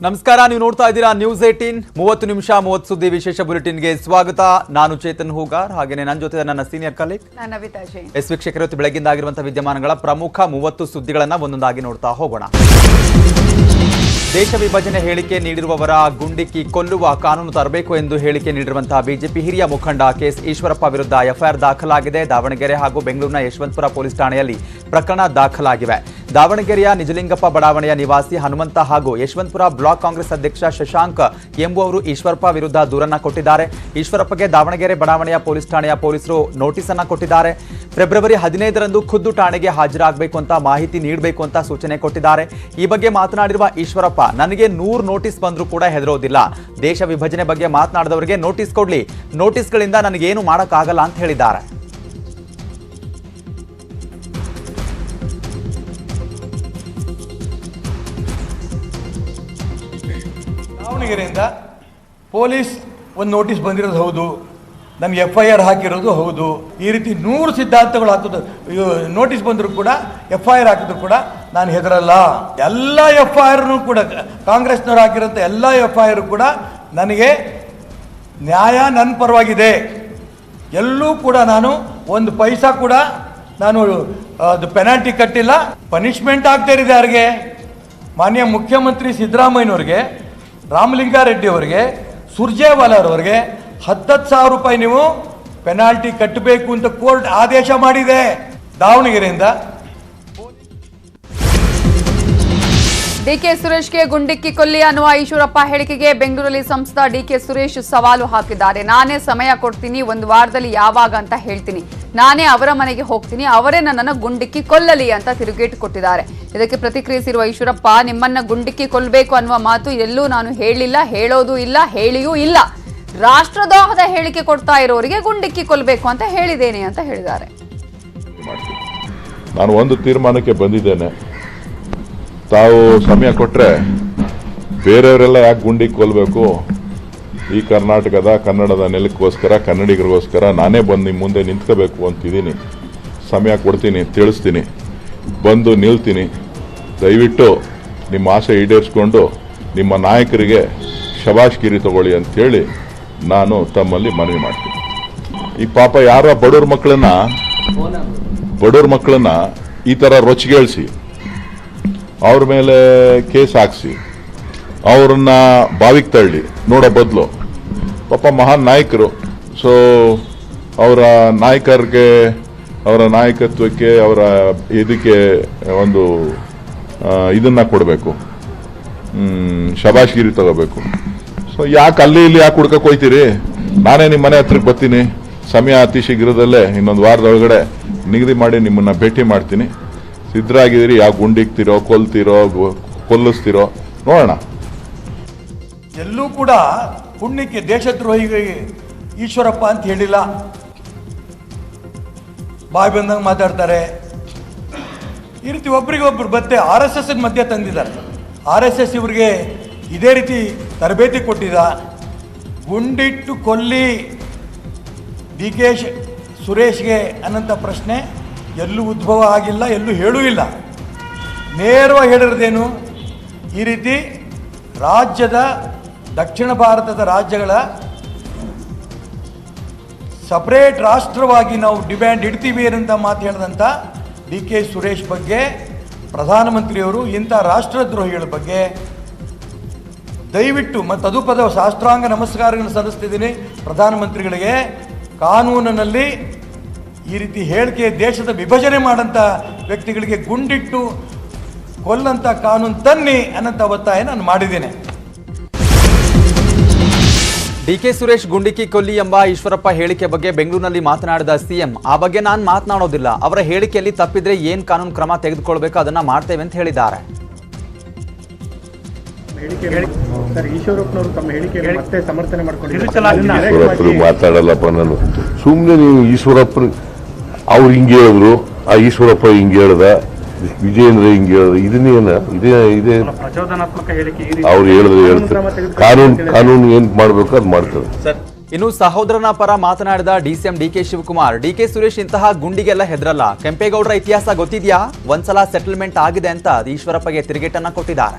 ನಮಸ್ಕಾರ, ನೀವು ನೋಡ್ತಾ ಇದ್ದೀರಾ ನ್ಯೂಸ್ 18 30 ನಿಮಿಷ 30 ಸುದ್ದಿ ವಿಶೇಷ ಬುಲೆಟಿನ್ಗೆ ಸ್ವಾಗತ. ನಾನು ಚೇತನ್ ಹೂಗಾರ್, ಹಾಗೇನೆ ನನ್ನ ಜೊತೆ ನನ್ನ senior colleague Navitha Jain. Yes ವೀಕ್ಷಕರು, ಬೆಳಗಿಂದ ಆಗಿರುವಂತಹ ವಿದ್ಯಮಾನಗಳ ಪ್ರಮುಖ 30 ಸುದ್ದಿಗಳನ್ನ ಒಂದೊಂದಾಗಿ ನೋಡ್ತಾ ಹೋಗೋಣ. ದೇಶ ವಿಭಜನೆ ಹೇಳಿಕೆ ನೀಡಿರುವವರ ಗುಂಡಿಕ್ಕಿ ಕೊಲ್ಲುವ ಕಾನೂನು ತರಬೇಕು ಎಂದು ಹೇಳಿಕೆ ನೀಡಿರುವಂತಹ ಬಿಜೆಪಿ ಹಿರಿಯ ಮುಖಂಡ ಕೆಎಸ್ ಈಶ್ವರಪ್ಪ ವಿರುದ್ಧ ಎಫ್ಐಆರ್ ದಾಖಲಾಗಿದೆ. ದಾವಣಗೆರೆ ಹಾಗೂ ಬೆಂಗಳೂರಿನ ಯಶವಂತಪುರ ಪೊಲೀಸ್ ಠಾಣೆಯಲ್ಲಿ ಪ್ರಕರಣ ದಾಖಲಾಗಿವೆ. ದಾವಣಗೆರೆಯ ನಿಜಲಿಂಗಪ್ಪ ಬಡಾವಣೆಯ ನಿವಾಸಿ ಹನುಮಂತ ಹಾಗೂ ಯಶವಂತಪುರ ಬ್ಲಾಕ್ ಕಾಂಗ್ರೆಸ್ ಅಧ್ಯಕ್ಷ ಶಶಾಂಕ್ ಎಂಬುವವರು ಈಶ್ವರಪ್ಪ ವಿರುದ್ಧ ದೂರನ್ನ ಕೊಟ್ಟಿದ್ದಾರೆ. ಈಶ್ವರಪ್ಪಗೆ ದಾವಣಗೆರೆ ಬಡಾವಣೆಯ ಪೊಲೀಸ್ ಠಾಣೆಯ ಪೊಲೀಸರು ನೋಟಿಸ್ ಅನ್ನ ಕೊಟ್ಟಿದ್ದಾರೆ. ಫೆಬ್ರವರಿ 15ರಂದು ಖುದ್ದು ಠಾಣೆಗೆ ಹಾಜರಾಗಬೇಕು ಅಂತ ಮಾಹಿತಿ ನೀಡಬೇಕು ಅಂತ ಸೂಚನೆ ಕೊಟ್ಟಿದ್ದಾರೆ. ಈ ಬಗ್ಗೆ ಮಾತನಾಡಿರುವ ಈಶ್ವರಪ್ಪ, ನನಗೆ 100 ನೋಟಿಸ್ ಬಂದರೂ ಕೂಡ ಹೆದರೋದಿಲ್ಲ. ದೇಶ ವಿಭಜನೆ ಬಗ್ಗೆ ಮಾತನಾಡಿದವರಿಗೆ ನೋಟಿಸ್ ಕೊಡ್ಲಿ, ನೋಟಿಸ್ಗಳಿಂದ ನನಗೇನು ಮಾಡೋಕ್ಕಾಗಲ್ಲ ಅಂತ ಹೇಳಿದ್ದಾರೆ. ದಾವಣಗೆರೆಯಿಂದ ಪೊಲೀಸ್ ಒಂದು ನೋಟಿಸ್ ಬಂದಿರೋದು ಹೌದು, ನಮ್ಗೆ FIR ಹಾಕಿರೋದು ಹೌದು. ಈ ರೀತಿ 100 ಸಿದ್ಧಾಂತಗಳು ಹಾಕೋದು, ನೋಟಿಸ್ ಬಂದರೂ ಕೂಡ FIR ಹಾಕಿದ್ರು ಕೂಡ ನಾನು ಹೆದರಲ್ಲ. ಎಲ್ಲ FIR ಕೂಡ ಕಾಂಗ್ರೆಸ್ನವ್ರು ಹಾಕಿರೋಂಥ ಎಲ್ಲ FIR ಕೂಡ ನನಗೆ ನ್ಯಾಯ ನನ್ನ ಪರವಾಗಿದೆ. ಎಲ್ಲೂ ಕೂಡ ನಾನು ಒಂದು ಪೈಸಾ ಕೂಡ ನಾನು ಅದು ಪೆನಾಲ್ಟಿ ಕಟ್ಟಿಲ್ಲ. ಪನಿಷ್ಮೆಂಟ್ ಆಗ್ತಾ ಇದೆ ಯಾರಿಗೆ? ಮಾನ್ಯ ಮುಖ್ಯಮಂತ್ರಿ ಸಿದ್ದರಾಮಯ್ಯನವ್ರಿಗೆ, ರಾಮಲಿಂಗಾರೆಡ್ಡಿ ಅವರಿಗೆ, ಸುರ್ಜೇವಾಲಾ ಅವರಿಗೆ 10,000 ರೂಪಾಯಿ ನೀವು ಪೆನಾಲ್ಟಿ ಕಟ್ಟಬೇಕು ಅಂತ ಕೋರ್ಟ್ ಆದೇಶ ಮಾಡಿದೆ. ದಾವಣಗೆರೆಯಿಂದ ಡಿಕೆ ಸುರೇಶ್ಗೆ ಗುಂಡಿಕ್ಕಿ ಕೊಲ್ಲಿ ಅನ್ನುವ ಈಶ್ವರಪ್ಪ ಹೇಳಿಕೆಗೆ ಬೆಂಗಳೂರಲ್ಲಿ ಸಂಸದ ಡಿಕೆ ಸುರೇಶ್ ಸವಾಲು ಹಾಕಿದ್ದಾರೆ. ನಾನೇ ಸಮಯ ಕೊಡ್ತೀನಿ, ಒಂದು ವಾರದಲ್ಲಿ ಯಾವಾಗ ಅಂತ ಹೇಳ್ತೀನಿ, ನಾನೇ ಅವರ ಮನೆಗೆ ಹೋಗ್ತೀನಿ, ಅವರೇ ನನ್ನನ್ನು ಗುಂಡಿಕ್ಕಿ ಕೊಲ್ಲಲಿ ಅಂತ ತಿರುಗೇಟು ಕೊಟ್ಟಿದ್ದಾರೆ. ಇದಕ್ಕೆ ಪ್ರತಿಕ್ರಿಯಿಸಿರುವ ಈಶ್ವರಪ್ಪ, ನಿಮ್ಮನ್ನ ಗುಂಡಿಕ್ಕಿ ಕೊಲ್ಲಬೇಕು ಅನ್ನುವ ಮಾತು ಎಲ್ಲೂ ನಾನು ಹೇಳಿಲ್ಲ, ಹೇಳೋದು ಇಲ್ಲ, ಹೇಳಿಯೂ ಇಲ್ಲ. ರಾಷ್ಟ್ರದ್ರೋಹದ ಹೇಳಿಕೆ ಕೊಡ್ತಾ ಇರೋರಿಗೆ ಗುಂಡಿಕ್ಕಿ ಕೊಲ್ಲಬೇಕು ಅಂತ ಹೇಳಿದ್ದೇನೆ ಅಂತ ಹೇಳಿದ್ದಾರೆ. ನಾನು ಒಂದು ತೀರ್ಮಾನಕ್ಕೆ ಬಂದಿದ್ದೇನೆ, ತಾವು ಸಮಯ ಕೊಟ್ಟರೆ ಬೇರೆಯವರೆಲ್ಲ ಯಾಕೆ ಗುಂಡಿ ಕೊಲ್ಲಬೇಕು? ಈ ಕರ್ನಾಟಕದ ಕನ್ನಡದ ನೆಲಕ್ಕೋಸ್ಕರ, ಕನ್ನಡಿಗರಿಗೋಸ್ಕರ ನಾನೇ ಬಂದು ನಿಮ್ಮ ಮುಂದೆ ನಿಂತ್ಕೋಬೇಕು ಅಂತಿದ್ದೀನಿ. ಸಮಯ ಕೊಡ್ತೀನಿ, ತಿಳಿಸ್ತೀನಿ, ಬಂದು ನಿಲ್ತೀನಿ. ದಯವಿಟ್ಟು ನಿಮ್ಮ ಆಸೆ ಈಡೇರಿಸ್ಕೊಂಡು ನಿಮ್ಮ ನಾಯಕರಿಗೆ ಶಬಾಷ್ಗಿರಿ ತಗೊಳ್ಳಿ ಅಂಥೇಳಿ ನಾನು ತಮ್ಮಲ್ಲಿ ಮನವಿ ಮಾಡ್ತೀನಿ. ಈ ಪಾಪ ಯಾರ ಬಡವ್ರ ಮಕ್ಕಳನ್ನ ಈ ಥರ ರೊಚ್ಚಿಗೇಳಿಸಿ ಅವ್ರ ಮೇಲೆ ಕೇಸ್ ಹಾಕ್ಸಿ ಅವ್ರನ್ನ ಬಾವಿಗೆ ತಳ್ಳಿ ನೋಡೋ ಬದಲು, ಪಾಪ ಮಹಾನ್ ನಾಯಕರು, ಸೊ ಅವರ ನಾಯಕರಿಗೆ, ಅವರ ನಾಯಕತ್ವಕ್ಕೆ, ಅವರ ಇದಕ್ಕೆ ಒಂದು ಇದನ್ನ ಕೊಡಬೇಕು, ಶಬಾಷ್ಗಿರಿ ತಗೋಬೇಕು. ಸೊ ಯಾಕೆ ಅಲ್ಲಿ ಇಲ್ಲಿ ಯಾಕೆ ಹುಡ್ಕಕ್ಕೆ ಹೋಯ್ತೀರಿ? ನಾನೇ ನಿಮ್ಮ ಮನೆ ಹತ್ರಕ್ಕೆ ಬರ್ತೀನಿ, ಸಮಯ ಅತಿ ಶೀಘ್ರದಲ್ಲೇ ಇನ್ನೊಂದು ವಾರದೊಳಗಡೆ ನಿಗದಿ ಮಾಡಿ ನಿಮ್ಮನ್ನ ಭೇಟಿ ಮಾಡ್ತೀನಿ. ಸಿದ್ಧರಾಗಿದ್ದೀರಿ? ಯಾವ ಗುಂಡಿಕ್ತಿರೋ, ಕೊಲ್ಲಿಸ್ತಿರೋ ನೋಡೋಣ. ಎಲ್ಲೂ ಕೂಡ ಪುಣ್ಯಕ್ಕೆ ದೇಶದ್ರೋಹಿಗೆ ಈಶ್ವರಪ್ಪ ಅಂತ ಹೇಳಿಲ್ಲ. ಬಾಯಿ ಬಂದಂಗೆ ಮಾತಾಡ್ತಾರೆ. ಈ ರೀತಿ ಒಬ್ರಿಗೊಬ್ರು ಮತ್ತೆ RSS ಮಧ್ಯೆ ತಂದಿದ್ದಾರೆ. RSS ಇವರಿಗೆ ಇದೇ ರೀತಿ ತರಬೇತಿ ಕೊಟ್ಟಿದ್ದ. ಗುಂಡಿಟ್ಟು ಕೊಲ್ಲಿ ಡಿಕೆ ಸುರೇಶ್ಗೆ ಅನ್ನೋಂಥ ಪ್ರಶ್ನೆ ಎಲ್ಲೂ ಉದ್ಭವ ಆಗಿಲ್ಲ, ಎಲ್ಲೂ ಹೇಳೂ ಇಲ್ಲ. ನೇರವಾಗಿ ಹೇಳಿರೋದೇನು, ಈ ರೀತಿ ರಾಜ್ಯದ ದಕ್ಷಿಣ ಭಾರತದ ರಾಜ್ಯಗಳ ಸಪರೇಟ್ ರಾಷ್ಟ್ರವಾಗಿ ನಾವು ಡಿಮ್ಯಾಂಡ್ ಇಡ್ತೀವಿ ಅನ್ನೋಂಥ ಮಾತು ಹೇಳಿದಂಥ ಡಿಕೆ ಸುರೇಶ್ ಬಗ್ಗೆ ಪ್ರಧಾನಮಂತ್ರಿಯವರು ಇಂಥ ರಾಷ್ಟ್ರದ್ರೋಹಿಗಳ ಬಗ್ಗೆ ದಯವಿಟ್ಟು, ಮತ್ತು ಅದು ಪದ ಶಾಸ್ತ್ರಾಂಗ ನಮಸ್ಕಾರಗಳನ್ನು ಸಲ್ಲಿಸ್ತಿದ್ದೀನಿ ಪ್ರಧಾನಮಂತ್ರಿಗಳಿಗೆ, ಕಾನೂನಿನಲ್ಲಿ ಈ ರೀತಿ ಹೇಳಿಕೆ, ದೇಶದ ವಿಭಜನೆ ಮಾಡೋಂಥ ವ್ಯಕ್ತಿಗಳಿಗೆ ಗುಂಡಿಟ್ಟು ಕೊಲ್ಲಂಥ ಕಾನೂನು ತನ್ನಿ ಅನ್ನೋಂಥ ಒತ್ತಾಯ ನಾನು ಮಾಡಿದ್ದೇನೆ. ಡಿಕೆ ಸುರೇಶ್ ಗುಂಡಿಕ್ಕಿ ಕೊಲ್ಲಿ ಎಂಬ ಈಶ್ವರಪ್ಪ ಹೇಳಿಕೆ ಬಗ್ಗೆ ಬೆಂಗಳೂರಿನಲ್ಲಿ ಮಾತನಾಡಿದ ಸಿಎಂ, ಆ ಬಗ್ಗೆ ನಾನು ಮಾತನಾಡೋದಿಲ್ಲ, ಅವರ ಹೇಳಿಕೆಯಲ್ಲಿ ತಪ್ಪಿದ್ರೆ ಏನ್ ಕಾನೂನು ಕ್ರಮ ತೆಗೆದುಕೊಳ್ಬೇಕು ಅದನ್ನ ಮಾಡ್ತೇವೆ ಅಂತ ಹೇಳಿದ್ದಾರೆ. ಮಾತಾಡಲ್ಲಪ್ಪ ನಾನು. ಸುಮ್ಮನೆ ನೀವು ಈಶ್ವರಪ್ಪ ಅವ್ರು ಹಿಂಗೆ ಹೇಳಿದ್ರು, ಆ ಈಶ್ವರಪ್ಪ ಹಿಂಗೆ ಹೇಳ್ದ, ವಿಜಯೇಂದ್ರ ಹಿಂಗೆ ಹೇಳ್ದ, ಇದೇ ಅವ್ರು ಹೇಳಿದ್ರೆ ಹೇಳ್ತಾರೆ. ಕಾನೂನು ಏನ್ ಮಾಡ್ಬೇಕು ಅದು ಮಾಡ್ತಾರೆ. ಇನ್ನು ಸಹೋದರನ ಪರ ಮಾತನಾಡಿದ DCM DK Shivakumar, DK Suresh ಇಂತಹ ಗುಂಡಿಗೆಲ್ಲ ಹೆದರಲ್ಲ, ಕೆಂಪೇಗೌಡರ ಇತಿಹಾಸ ಗೊತ್ತಿದ್ಯಾ, ಒಂದ್ಸಲ ಸೆಟಲ್ಮೆಂಟ್ ಆಗಿದೆ ಅಂತ ಈಶ್ವರಪ್ಪಗೆ ತಿರುಗೇಟನ್ನ ಕೊಟ್ಟಿದ್ದಾರೆ.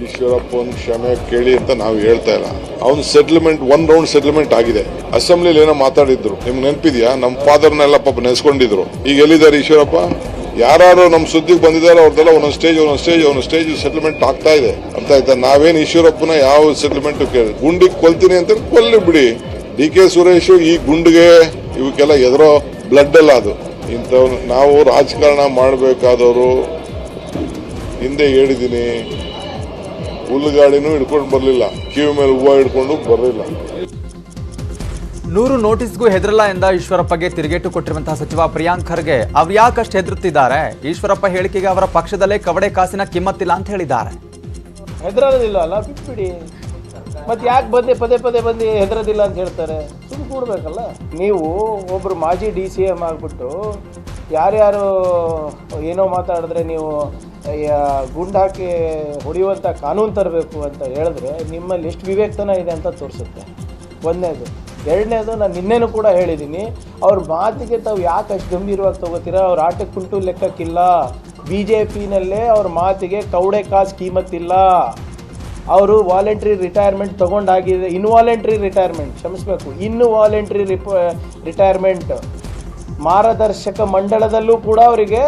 ಈಶ್ವರಪ್ಪನ ಕ್ಷಮೆ ಕೇಳಿ ಅಂತ ನಾವು ಹೇಳ್ತಾ ಇಲ್ಲ. ಅವನು ಸೆಟ್ಲ್ಮೆಂಟ್ 1 ರೌಂಡ್ ಸೆಟ್ಲ್ಮೆಂಟ್ ಆಗಿದೆ. ಅಸೆಂಬ್ಲಿಲಿ ಏನೋ ಮಾತಾಡಿದ್ರು, ನಿಮ್ಗೆ ನೆನಪಿದ್ಯಾ? ನಮ್ಮ ಫಾದರ್ನೆಲ್ಲ ಪಾಪ ನೆನೆಸ್ಕೊಂಡಿದ್ರು. ಈಗ ಎಲ್ಲಿದ್ದಾರೆ ಈಶ್ವರಪ್ಪ? ಯಾರು ನಮ್ಮ ಸುದ್ದಿಗೆ ಬಂದಿದ್ದಾರೆ ಅವ್ರದ್ದೆಲ್ಲ ಒಂದೊಂದು ಸ್ಟೇಜ್ ಸೆಟ್ಲ್ಮೆಂಟ್ ಆಗ್ತಾ ಇದೆ ಅಂತ ಆಯ್ತಾ. ನಾವೇನು ಈಶ್ವರಪ್ಪನ ಯಾವ ಸೆಟ್ಲ್ಮೆಂಟ್ ಕೇಳಿ ಗುಂಡಿಗೆ ಕೊಲ್ತೀನಿ ಅಂತ ಕೊಲ್ಲಿ ಬಿಡಿ. DK ಸುರೇಶ್ ಈ ಗುಂಡಿಗೆ ಇವಕ್ಕೆಲ್ಲ ಎದುರೋ ಬ್ಲಡ್ ಅಲ್ಲ ಅದು. ಇಂಥವ್ರು ನಾವು ರಾಜಕಾರಣ ಮಾಡಬೇಕಾದವರು ಹಿಂದೆ ಹೇಳಿದ್ದೀನಿ, ಹುಲ್ಲುಗಾಡಿನೂ ಹಿಡ್ಕೊಂಡು ಬರಲಿಲ್ಲ, ಕಿವಿ ಮೇಲೆ ಹೂವು ಹಿಡ್ಕೊಂಡು ಬರಲಿಲ್ಲ. 100 ನೋಟಿಸ್ಗೂ ಹೆದರಲ್ಲ ಎಂದ ಈಶ್ವರಪ್ಪಗೆ ತಿರುಗೇಟು ಕೊಟ್ಟಿರುವಂತಹ ಸಚಿವ ಪ್ರಿಯಾಂಕ್ ಖರ್ಗೆ ಅವ್ರು ಯಾಕಷ್ಟು ಹೆದರುತ್ತಿದ್ದಾರೆ? ಈಶ್ವರಪ್ಪ ಹೇಳಿಕೆಗೆ ಅವರ ಪಕ್ಷದಲ್ಲೇ ಕವಡೆ ಕಾಸಿನ ಕಿಮ್ಮತ್ತಿಲ್ಲ ಅಂತ ಹೇಳಿದ್ದಾರೆ. ಹೆದರೋದಿಲ್ಲ ಅಲ್ಲ, ಬಿಟ್ಬಿಡಿ. ಮತ್ತೆ ಯಾಕೆ ಪದೇ ಪದೇ ಬಂದು ಹೆದರೋದಿಲ್ಲ ಅಂತ ಹೇಳ್ತಾರೆ? ಸುಮ್ಮನೆ ಕೂಡಬೇಕಲ್ಲ. ನೀವು ಒಬ್ಬರು ಮಾಜಿ DCM ಆಗಿಬಿಟ್ಟು ಯಾರ್ಯಾರು ಏನೋ ಮಾತಾಡಿದ್ರೆ ನೀವು ಗುಂಡು ಹಾಕಿ ಹೊಡೆಯುವಂಥ ಕಾನೂನು ತರಬೇಕು ಅಂತ ಹೇಳಿದ್ರೆ ನಿಮ್ಮಲ್ಲಿ ಎಷ್ಟು ವಿವೇಕತನ ಇದೆ ಅಂತ ತೋರಿಸುತ್ತೆ. ಒಂದನೇದು. ಎರಡನೇದು, ನಾನು ನಿನ್ನೆನೂ ಕೂಡ ಹೇಳಿದ್ದೀನಿ, ಅವ್ರ ಮಾತಿಗೆ ತಾವು ಯಾಕೆ ಅಷ್ಟು ಗಂಭೀರವಾಗಿ ತಗೋತೀರಾ? ಅವ್ರ ಆಟಕ್ಕೆ ಕುಂಟು ಲೆಕ್ಕಕ್ಕಿಲ್ಲ. BJPನಲ್ಲೇ ಅವ್ರ ಮಾತಿಗೆ ಕವಡೆ ಕಾಸು ಕೀಮತ್ತಿಲ್ಲ. ಅವರು ವಾಲಂಟ್ರಿ ರಿಟೈರ್ಮೆಂಟ್ ತೊಗೊಂಡಾಗಿದೆ. ಇನ್ವಾಲಂಟ್ರಿ ರಿಟೈರ್ಮೆಂಟ್, ಕ್ಷಮಿಸಬೇಕು, ಇನ್ವಾಲಂಟ್ರಿ ರಿಟೈರ್ಮೆಂಟ್ ಮಾರ್ಗದರ್ಶಕ ಮಂಡಳದಲ್ಲೂ ಕೂಡ ಅವರಿಗೆ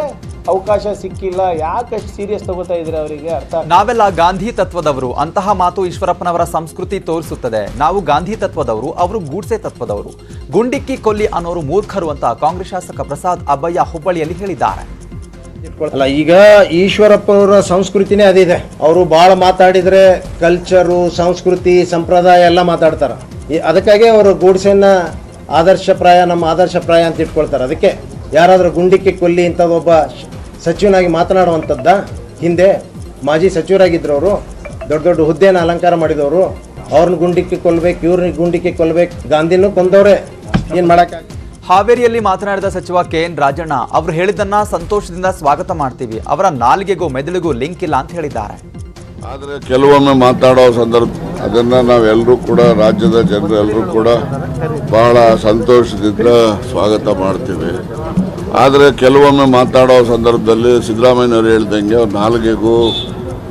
ಅವಕಾಶ ಸಿಕ್ಕಿಲ್ಲ. ಯಾಕಷ್ಟು ಸೀರಿಯಸ್ ತಗೋತಾ ಇದ್ರೆ ಅವರಿಗೆ ಅರ್ಥ. ನಾವೆಲ್ಲ ಗಾಂಧಿ ತತ್ವದವರು, ಅಂತಹ ಮಾತು ಈಶ್ವರಪ್ಪನವರ ಸಂಸ್ಕೃತಿ ತೋರಿಸುತ್ತದೆ. ನಾವು ಗಾಂಧಿ ತತ್ವದವರು, ಅವರು ಗೂಡ್ಸೆ ತತ್ವದವರು. ಗುಂಡಿಕ್ಕಿ ಕೊಲ್ಲಿ ಅನ್ನೋರು ಮೂರ್ಖರು ಅಂತ ಕಾಂಗ್ರೆಸ್ ಶಾಸಕ ಪ್ರಸಾದ್ ಅಬ್ಬಯ್ಯ ಹುಬ್ಬಳ್ಳಿಯಲ್ಲಿ ಹೇಳಿದ್ದಾರೆ. ಅಲ್ಲ, ಈಗ ಈಶ್ವರಪ್ಪ ಅವರ ಸಂಸ್ಕೃತಿನೇ ಅದಿದೆ. ಅವರು ಭಾಳ ಮಾತಾಡಿದರೆ ಕಲ್ಚರು, ಸಂಸ್ಕೃತಿ, ಸಂಪ್ರದಾಯ ಎಲ್ಲ ಮಾತಾಡ್ತಾರೆ. ಅದಕ್ಕಾಗಿ ಅವರು ಗೂಡ್ಸೆನ ಆದರ್ಶಪ್ರಾಯ, ನಮ್ಮ ಆದರ್ಶಪ್ರಾಯ ಅಂತ ಇಟ್ಕೊಳ್ತಾರೆ. ಅದಕ್ಕೆ ಯಾರಾದರೂ ಗುಂಡಿಕ್ಕಿ ಕೊಲ್ಲಿ ಇಂಥದ್ದೊಬ್ಬ ಸಚಿವನಾಗಿ ಮಾತನಾಡುವಂಥದ್ದ? ಹಿಂದೆ ಮಾಜಿ ಸಚಿವರಾಗಿದ್ದರು ಅವರು, ದೊಡ್ಡ ದೊಡ್ಡ ಹುದ್ದೆಯನ್ನು ಅಲಂಕಾರ ಮಾಡಿದವರು. ಅವ್ರನ್ನ ಗುಂಡಿಕ್ಕಿ ಕೊಲ್ಬೇಕು, ಇವ್ರನ್ನ ಗುಂಡಿಕ್ಕಿ ಕೊಲ್ಬೇಕು. ಗಾಂಧಿನೂ ಕೊಂದವ್ರೆ, ಏನು ಮಾಡೋಕ್ಕಾಗ. ಹಾವೇರಿಯಲ್ಲಿ ಮಾತನಾಡಿದ ಸಚಿವ KN ರಾಜಣ್ಣ ಅವರು ಹೇಳಿದ್ದನ್ನ ಸಂತೋಷದಿಂದ ಸ್ವಾಗತ ಮಾಡ್ತೀವಿ. ಅವರ ನಾಲಿಗೆಗೂ ಮೆದುಳಿಗೂ ಲಿಂಕ್ ಇಲ್ಲ ಅಂತ ಹೇಳಿದ್ದಾರೆ. ಆದರೆ ಕೆಲವೊಮ್ಮೆ ಮಾತಾಡೋ ಸಂದರ್ಭ ಅದನ್ನು ನಾವೆಲ್ಲರೂ ಕೂಡ, ರಾಜ್ಯದ ಜನರು ಎಲ್ಲರೂ ಕೂಡ ಬಹಳ ಸಂತೋಷದಿಂದ ಸ್ವಾಗತ ಮಾಡ್ತೀವಿ. ಆದರೆ ಕೆಲವೊಮ್ಮೆ ಮಾತಾಡೋ ಸಂದರ್ಭದಲ್ಲಿ ಸಿದ್ದರಾಮಯ್ಯನವರು ಹೇಳ್ದಂಗೆ ಅವ್ರ ನಾಲಿಗೆಗೂ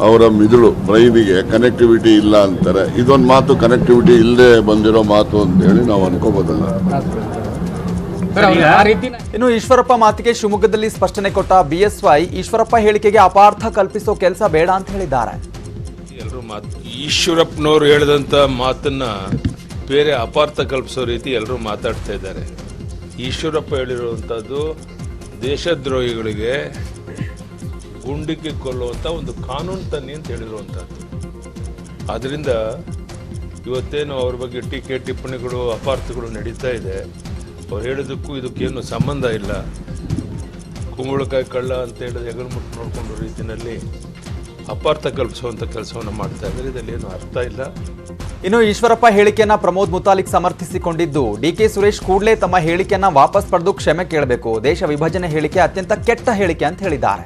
ಅವರ ಮಿದುಳು, ಬ್ರೈನಿಗೆ ಕನೆಕ್ಟಿವಿಟಿ ಇಲ್ಲ ಅಂತಾರೆ. ಇದೊಂದು ಮಾತು ಕನೆಕ್ಟಿವಿಟಿ ಇಲ್ಲದೆ ಬಂದಿರೋ ಮಾತು ಅಂತೇಳಿ ನಾವು ಅನ್ಕೋಬೋದಲ್ಲ. ಇನ್ನು ಈಶ್ವರಪ್ಪ ಮಾತಿಗೆ ಶಿವಮೊಗ್ಗದಲ್ಲಿ ಸ್ಪಷ್ಟನೆ ಕೊಟ್ಟ BSY ಈಶ್ವರಪ್ಪ ಹೇಳಿಕೆಗೆ ಅಪಾರ್ಥ ಕಲ್ಪಿಸೋ ಕೆಲಸ ಬೇಡ ಅಂತ ಹೇಳಿದ್ದಾರೆ. ಈಶ್ವರಪ್ಪನವರು ಹೇಳಿದಂಥ ಮಾತನ್ನ ಬೇರೆ ಅಪಾರ್ಥ ಕಲ್ಪಿಸೋ ರೀತಿ ಎಲ್ಲರೂ ಮಾತಾಡ್ತಾ ಇದ್ದಾರೆ. ಈಶ್ವರಪ್ಪ ಹೇಳಿರುವಂಥದ್ದು ದೇಶದ್ರೋಹಿಗಳಿಗೆ ಗುಂಡಿಕ್ಕಿ ಕೊಲ್ಲುವಂಥ ಒಂದು ಕಾನೂನು ತನ್ನಿ ಅಂತ ಹೇಳಿರುವಂಥದ್ದು. ಆದ್ದರಿಂದ ಇವತ್ತೇನು ಅವ್ರ ಬಗ್ಗೆ ಟೀಕೆ ಟಿಪ್ಪಣಿಗಳು, ಅಪಾರ್ಥಗಳು ನಡೀತಾ ಇದೆ. ಅವ್ರು ಹೇಳಿದಕ್ಕೂ ಇದಕ್ಕೇನು ಸಂಬಂಧ ಇಲ್ಲ. ಕುಂಬಳಕಾಯಿ ಕಳ್ಳ ಅಂತ ಹೇಳಿದ್ರೆ ಹೆಗಲು ಮುಟ್ಟು ನೋಡ್ಕೊಂಡು ರೀತಿಯಲ್ಲಿ ಅಪಾರ್ಥ ಕಲ್ಪಿಸುವಂಥ ಕೆಲಸವನ್ನು ಮಾಡ್ತಾ ಇದ್ದಾರೆ. ಇದರಲ್ಲಿ ಏನು ಅರ್ಥ ಇಲ್ಲ. ಇನ್ನು ಈಶ್ವರಪ್ಪ ಹೇಳಿಕೆಯನ್ನ ಪ್ರಮೋದ್ ಮುತಾಲಿಕ್ ಸಮರ್ಥಿಸಿಕೊಂಡಿದ್ದು, DK ಸುರೇಶ್ ಕೂಡಲೇ ತಮ್ಮ ಹೇಳಿಕೆಯನ್ನ ವಾಪಸ್ ಪಡೆದು ಕ್ಷಮೆ ಕೇಳಬೇಕು. ದೇಶ ವಿಭಜನೆ ಹೇಳಿಕೆ ಅತ್ಯಂತ ಕೆಟ್ಟ ಹೇಳಿಕೆ ಅಂತ ಹೇಳಿದ್ದಾರೆ.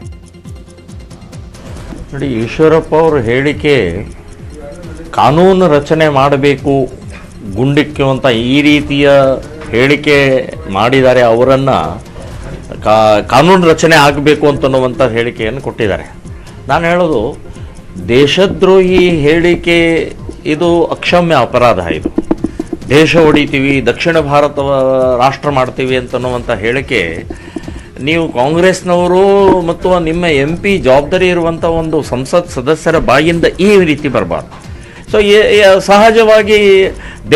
ನೋಡಿ, ಈಶ್ವರಪ್ಪ ಅವರ ಹೇಳಿಕೆ ಕಾನೂನು ರಚನೆ ಮಾಡಬೇಕು, ಗುಂಡಿಕ್ಕುವಂಥ ಈ ರೀತಿಯ ಹೇಳಿಕೆ ಮಾಡಿದ್ದಾರೆ. ಅವರನ್ನು ಕಾನೂನು ರಚನೆ ಆಗಬೇಕು ಅಂತನ್ನುವಂಥ ಹೇಳಿಕೆಯನ್ನು ಕೊಟ್ಟಿದ್ದಾರೆ. ನಾನು ಹೇಳೋದು, ದೇಶದ್ರೋಹಿ ಹೇಳಿಕೆ ಇದು ಅಕ್ಷಮ್ಯ ಅಪರಾಧ. ಇದು ದೇಶ ಹೊಡಿತೀವಿ, ದಕ್ಷಿಣ ಭಾರತ ರಾಷ್ಟ್ರ ಮಾಡ್ತೀವಿ ಅಂತನ್ನುವಂಥ ಹೇಳಿಕೆ ನೀವು ಕಾಂಗ್ರೆಸ್ನವರು ಮತ್ತು ನಿಮ್ಮ MP ಜವಾಬ್ದಾರಿ ಇರುವಂಥ ಒಂದು ಸಂಸತ್ ಸದಸ್ಯರ ಬಾಯಿಂದ ಈ ರೀತಿ ಬರಬಾರ್ದು. ಸೊ ಸಹಜವಾಗಿ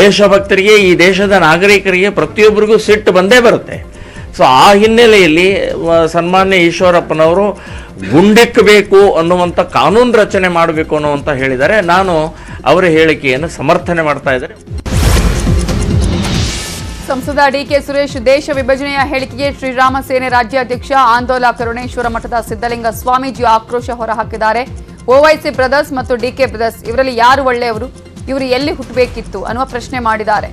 ದೇಶಭಕ್ತರಿಗೆ, ಈ ದೇಶದ ನಾಗರಿಕರಿಗೆ ಪ್ರತಿಯೊಬ್ಬರಿಗೂ ಸಿಟ್ಟು ಬಂದೇ ಬರುತ್ತೆ. ಸೊ ಆ ಹಿನ್ನೆಲೆಯಲ್ಲಿ ಸನ್ಮಾನ್ಯ ಈಶ್ವರಪ್ಪನವರು ಗುಂಡಿಕ್ಕಬೇಕು ಅನ್ನುವಂಥ ಕಾನೂನು ರಚನೆ ಮಾಡಬೇಕು ಅನ್ನುವಂಥ ಹೇಳಿದ್ದಾರೆ. ನಾನು ಅವರ ಹೇಳಿಕೆಯನ್ನು ಸಮರ್ಥನೆ ಮಾಡ್ತಾ ಇದ್ದಾರೆ. ಸಂಸದ DK ಸುರೇಶ್ ದೇಶ ವಿಭಜನೆಯ ಹೇಳಿಕೆಗೆ ಶ್ರೀರಾಮ ಸೇನೆ ರಾಜ್ಯಾಧ್ಯಕ್ಷ ಆಂದೋಲ ಕರುಣೇಶ್ವರ ಮಠದ ಸಿದ್ದಲಿಂಗ ಸ್ವಾಮೀಜಿ ಆಕ್ರೋಶ ಹೊರಹಾಕಿದ್ದಾರೆ. OIC ಬ್ರದರ್ಸ್ ಮತ್ತು DK ಬ್ರದರ್ಸ್ ಇವರಲ್ಲಿ ಯಾರು ಒಳ್ಳೆಯವರು, ಇವರು ಎಲ್ಲಿ ಹುಟ್ಟಬೇಕಿತ್ತು ಅನ್ನುವ ಪ್ರಶ್ನೆ ಮಾಡಿದ್ದಾರೆ.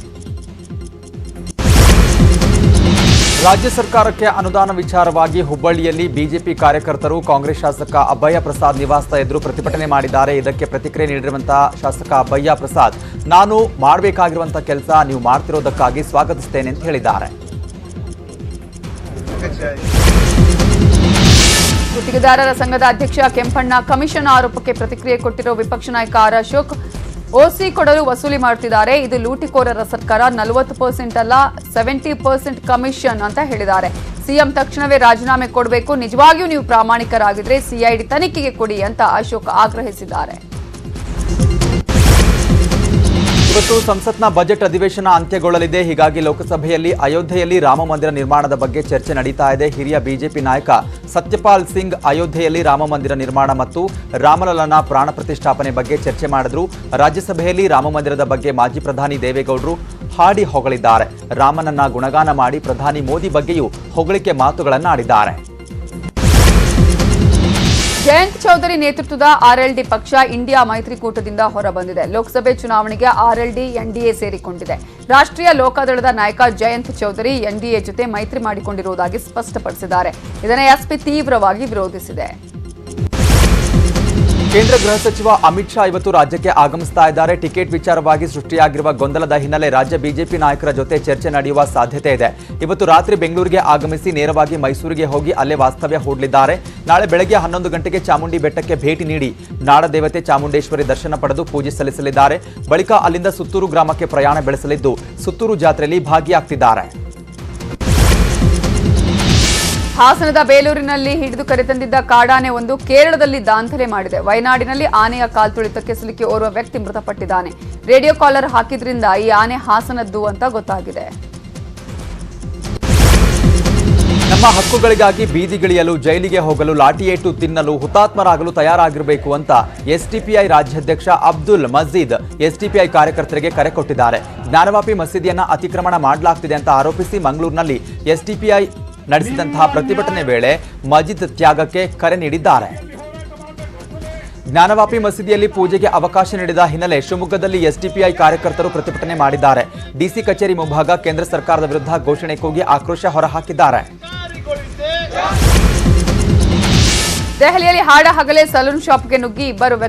ರಾಜ್ಯ ಸರ್ಕಾರಕ್ಕೆ ಅನುದಾನ ವಿಚಾರವಾಗಿ ಹುಬ್ಬಳ್ಳಿಯಲ್ಲಿ ಬಿಜೆಪಿ ಕಾರ್ಯಕರ್ತರು ಕಾಂಗ್ರೆಸ್ ಶಾಸಕ ಅಬ್ಬಯ್ಯ ಪ್ರಸಾದ್ ನಿವಾಸದ ಎದುರು ಪ್ರತಿಭಟನೆ ಮಾಡಿದ್ದಾರೆ. ಇದಕ್ಕೆ ಪ್ರತಿಕ್ರಿಯೆ ನೀಡಿರುವಂತಹ ಶಾಸಕ ಅಬ್ಬಯ್ಯ ಪ್ರಸಾದ್, ನಾನು ಮಾಡಬೇಕಾಗಿರುವಂತಹ ಕೆಲಸ ನೀವು ಮಾಡ್ತಿರೋದಕ್ಕಾಗಿ ಸ್ವಾಗತಿಸ್ತೇನೆ ಅಂತ ಹೇಳಿದ್ದಾರೆ. ಗುತ್ತಿಗೆದಾರರ ಸಂಘದ ಅಧ್ಯಕ್ಷ ಕೆಂಪಣ್ಣ ಕಮಿಷನ್ ಆರೋಪಕ್ಕೆ ಪ್ರತಿಕ್ರಿಯೆ ಕೊಟ್ಟಿರೋ ವಿಪಕ್ಷ ನಾಯಕ ಆರ್ ಅಶೋಕ್ ಓಸಿ ಕೊಡಲು ವಸೂಲಿ ಮಾಡುತ್ತಿದ್ದಾರೆ. ಇದು ಲೂಟಿಕೋರರ ಸರ್ಕಾರ. 40% ಅಲ್ಲ 70% ಕಮಿಷನ್ ಅಂತ ಹೇಳಿದ್ದಾರೆ. ಸಿಎಂ ತಕ್ಷಣವೇ ರಾಜೀನಾಮೆ ಕೊಡಬೇಕು. ನಿಜವಾಗಿಯೂ ನೀವು ಪ್ರಾಮಾಣಿಕರಾಗಿದ್ರೆ ಸಿಐಡಿ ತನಿಖೆಗೆ ಕೊಡಿ ಅಂತ ಅಶೋಕ್ ಆಗ್ರಹಿಸಿದ್ದಾರೆ. ಇವತ್ತು ಸಂಸತ್ನ ಬಜೆಟ್ ಅಧಿವೇಶನ ಅಂತ್ಯಗೊಳ್ಳಲಿದೆ. ಹೀಗಾಗಿ ಲೋಕಸಭೆಯಲ್ಲಿ ಅಯೋಧ್ಯೆಯಲ್ಲಿ ರಾಮ ಮಂದಿರ ನಿರ್ಮಾಣದ ಬಗ್ಗೆ ಚರ್ಚೆ ನಡೀತಾ ಇದೆ. ಹಿರಿಯ ಬಿಜೆಪಿ ನಾಯಕ ಸತ್ಯಪಾಲ್ ಸಿಂಗ್ ಅಯೋಧ್ಯೆಯಲ್ಲಿ ರಾಮ ಮಂದಿರ ನಿರ್ಮಾಣ ಮತ್ತು ರಾಮಲಲ್ಲನ ಪ್ರಾಣ ಪ್ರತಿಷ್ಠಾಪನೆ ಬಗ್ಗೆ ಚರ್ಚೆ ಮಾಡಿದ್ರು. ರಾಜ್ಯಸಭೆಯಲ್ಲಿ ರಾಮ ಮಂದಿರದ ಬಗ್ಗೆ ಮಾಜಿ ಪ್ರಧಾನಿ ದೇವೇಗೌಡರು ಹಾಡಿ ಹೊಗಳಿದ್ದಾರೆ. ರಾಮನನ್ನ ಗುಣಗಾನ ಮಾಡಿ ಪ್ರಧಾನಿ ಮೋದಿ ಬಗ್ಗೆಯೂ ಹೊಗಳಿಕೆ ಮಾತುಗಳನ್ನಾಡಿದ್ದಾರೆ. ಜಯಂತ್ ಚೌಧರಿ ನೇತೃತ್ವದ ಆರ್ಎಲ್ಡಿ ಪಕ್ಷ ಇಂಡಿಯಾ ಮೈತ್ರಿಕೂಟದಿಂದ ಹೊರಬಂದಿದೆ. ಲೋಕಸಭೆ ಚುನಾವಣೆಗೆ ಆರ್ಎಲ್ಡಿ ಎನ್ಡಿಎ ಸೇರಿಕೊಂಡಿದೆ. ರಾಷ್ಟ್ರೀಯ ಲೋಕದಳದ ನಾಯಕ ಜಯಂತ್ ಚೌಧರಿ ಎನ್ಡಿಎ ಜೊತೆ ಮೈತ್ರಿ ಮಾಡಿಕೊಂಡಿರುವುದಾಗಿ ಸ್ಪಷ್ಟಪಡಿಸಿದ್ದಾರೆ. ಇದನ್ನು ಎಸ್ಪಿ ತೀವ್ರವಾಗಿ ವಿರೋಧಿಸಿದೆ. ಕೇಂದ್ರ ಗೃಹ ಸಚಿವ ಅಮಿತ್ ಶಾ ಇವತ್ತು ರಾಜ್ಯಕ್ಕೆ ಆಗಮಿಸ್ತಾ ಇದ್ದಾರೆ. ಟಿಕೆಟ್ ವಿಚಾರವಾಗಿ ಸೃಷ್ಟಿಯಾಗಿರುವ ಗೊಂದಲದ ಹಿನ್ನೆಲೆ ರಾಜ್ಯ ಬಿಜೆಪಿ ನಾಯಕರ ಜೊತೆ ಚರ್ಚೆ ನಡೆಯುವ ಸಾಧ್ಯತೆ ಇದೆ. ಇವತ್ತು ರಾತ್ರಿ ಬೆಂಗಳೂರಿಗೆ ಆಗಮಿಸಿ ನೇರವಾಗಿ ಮೈಸೂರಿಗೆ ಹೋಗಿ ಅಲ್ಲೇ ವಾಸ್ತವ್ಯ ಹೂಡಲಿದ್ದಾರೆ. ನಾಳೆ ಬೆಳಗ್ಗೆ 11 ಗಂಟೆಗೆ ಚಾಮುಂಡಿ ಬೆಟ್ಟಕ್ಕೆ ಭೇಟಿ ನೀಡಿ ನಾಡದೇವತೆ ಚಾಮುಂಡೇಶ್ವರಿ ದರ್ಶನ ಪಡೆದು ಪೂಜೆ ಸಲ್ಲಿಸಲಿದ್ದಾರೆ. ಬಳಿಕ ಅಲ್ಲಿಂದ ಸುತ್ತೂರು ಗ್ರಾಮಕ್ಕೆ ಪ್ರಯಾಣ ಬೆಳೆಸಲಿದ್ದು ಸುತ್ತೂರು ಜಾತ್ರೆಯಲ್ಲಿ ಭಾಗಿಯಾಗ್ತಿದ್ದಾರೆ. ಹಾಸನದ ಬೇಲೂರಿನಲ್ಲಿ ಹಿಡಿದು ಕರೆತಂದಿದ್ದ ಕಾಡಾನೆ ಒಂದು ಕೇರಳದಲ್ಲಿ ದಾಂಧಲೆ ಮಾಡಿದೆ. ವಯನಾಡಿನಲ್ಲಿ ಆನೆಯ ಕಾಲ್ತುಳಿತಕ್ಕೆ ಸಿಲುಕಿ ಓರ್ವ ವ್ಯಕ್ತಿ ಮೃತಪಟ್ಟಿದ್ದಾನೆ. ರೇಡಿಯೋ ಕಾಲರ್ ಹಾಕಿದ್ರಿಂದ ಈ ಆನೆ ಹಾಸನದ್ದು ಅಂತ ಗೊತ್ತಾಗಿದೆ. ನಮ್ಮ ಹಕ್ಕುಗಳಿಗಾಗಿ ಬೀದಿಗಿಳಿಯಲು, ಜೈಲಿಗೆ ಹೋಗಲು, ಲಾಠಿಯೇಟು ತಿನ್ನಲು, ಹುತಾತ್ಮರಾಗಲು ತಯಾರಾಗಿರಬೇಕು ಅಂತ ಎಸ್ಡಿಪಿಐ ರಾಜ್ಯಾಧ್ಯಕ್ಷ ಅಬ್ದುಲ್ ಮಜೀದ್ ಎಸ್ಡಿಪಿಐ ಕಾರ್ಯಕರ್ತರಿಗೆ ಕರೆ ಕೊಟ್ಟಿದ್ದಾರೆ. ಜ್ಞಾನವಾಪಿ ಮಸೀದಿಯನ್ನ ಅತಿಕ್ರಮಣ ಮಾಡಲಾಗ್ತಿದೆ ಅಂತ ಆರೋಪಿಸಿ ಮಂಗಳೂರಿನಲ್ಲಿ ಎಸ್ಡಿಪಿಐ ನಡೆಸಿದಂತಹ ಪ್ರತಿಭಟನೆ ವೇಳೆ ಮಜೀದ್ ತ್ಯಾಗಕ್ಕೆ ಕರೆ ನೀಡಿದ್ದಾರೆ. ಜ್ಞಾನವಾಪಿ ಮಸೀದಿಯಲ್ಲಿ ಪೂಜೆಗೆ ಅವಕಾಶ ನೀಡಿದ ಹಿನ್ನೆಲೆ ಶಿವಮೊಗ್ಗದಲ್ಲಿ ಎಸ್ಡಿಪಿಐ ಕಾರ್ಯಕರ್ತರು ಪ್ರತಿಭಟನೆ ಮಾಡಿದ್ದಾರೆ. ಡಿಸಿ ಕಚೇರಿ ಮುಂಭಾಗ ಕೇಂದ್ರ ಸರ್ಕಾರದ ವಿರುದ್ಧ ಘೋಷಣೆ ಕೂಗಿ ಆಕ್ರೋಶ ಹೊರಹಾಕಿದ್ದಾರೆ. ದೆಹಲಿಯಲ್ಲಿ ಹಾಡ ಹಗಲೇ ಸಲೂನ್ ಶಾಪ್ಗೆ ನುಗ್ಗಿ ಇಬ್ಬರು ವ್ಯಕ್ತಿ